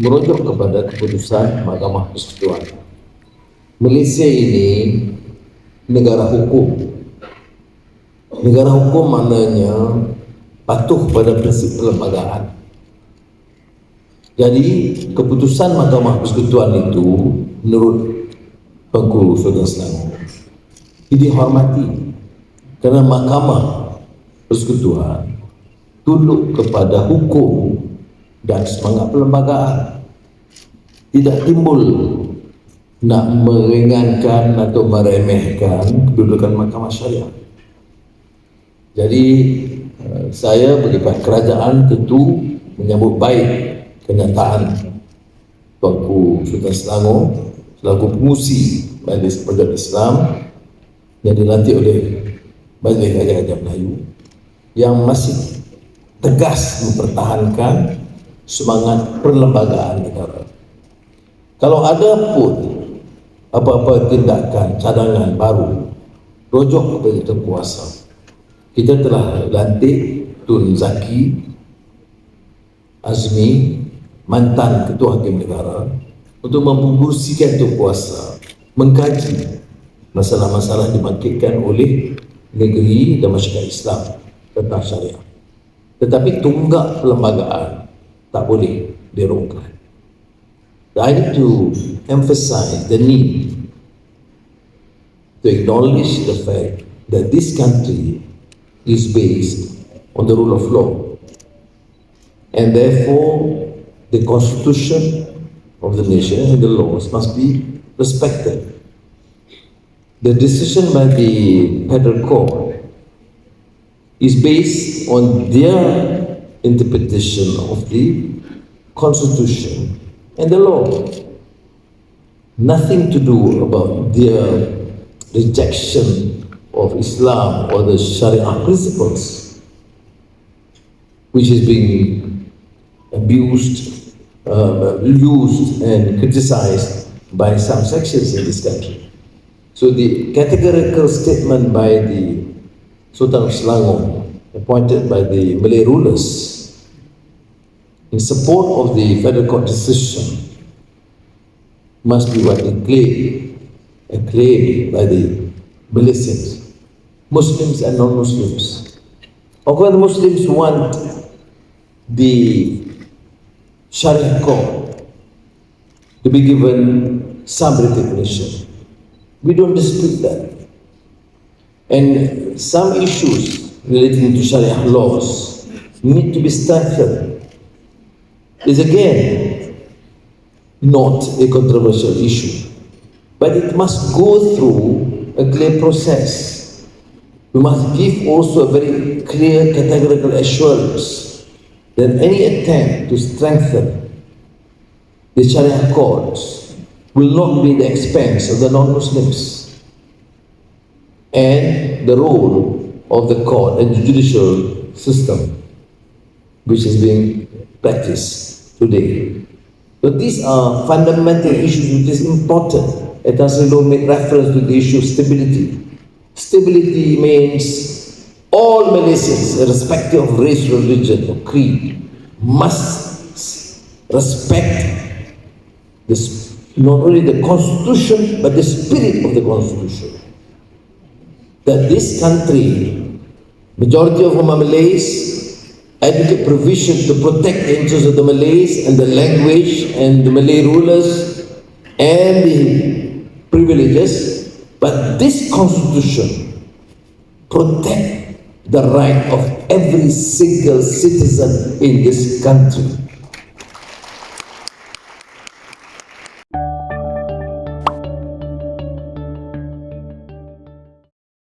merujuk kepada keputusan Mahkamah Persekutuan. Malaysia ini negara hukum. Negara hukum maknanya patuh pada prinsip perlembagaan. Jadi keputusan Mahkamah Persekutuan itu menurut Tuanku Sultan Selangor dihormati kerana Mahkamah Persekutuan tunduk kepada hukum dan semangat perlembagaan, tidak timbul nak meringankan atau meremehkan kedudukan Mahkamah Syariah. Jadi saya bagi pihak kerajaan tentu menyambut baik kenyataan Tuanku Sultan Selangor selaku pengurusi Majlis Perjuangan Islam yang dilantik oleh Majlis Raja-Raja Melayu yang masih tegas mempertahankan semangat perlembagaan negara. Kalau ada pun apa-apa tindakan cadangan baru rujuk kepada yang kuasa, kita telah lantik Tun Zaki Azmi, mantan Ketua Hakim Negara, untuk mempengurusikan Tun Kuasa mengkaji masalah-masalah dibangkitkan oleh negeri dan masyarakat Islam tentang syariah. Tetapi tunggak perlembagaan tak boleh dirongkar. I need to emphasize the need to acknowledge the fact that this country is based on the rule of law, and therefore the constitution of the nation and the laws must be respected. The decision by the Federal Court is based on their interpretation of the constitution and the law. Nothing to do about their rejection of Islam or the Sharia principles, which is being abused, used and criticized by some sections in this country. So the categorical statement by the Sultan of Selangor, appointed by the Malay rulers in support of the Federal Court decision, must be what acclaimed by the Malaysians, Muslims and non-Muslims. Of course, the Muslims want the Sharia Court to be given some recognition. We don't dispute that. And some issues relating to Sharia laws need to be strengthened. Is again not a controversial issue, but it must go through a clear process. We must give also a very clear categorical assurance that any attempt to strengthen the Sharia courts will not be at the expense of the non-Muslims and the role of the court and the judicial system which is being practiced today. So these are fundamental issues which is important. It has made reference to the issue of stability. Stability means all Malaysians, irrespective of race, religion or creed, must respect this, not only the constitution but the spirit of the constitution. That this country, majority of whom are Malays, advocate provision to protect the interests of the Malays and the language and the Malay rulers and the privileges, but this constitution protect the right of every single citizen in this country.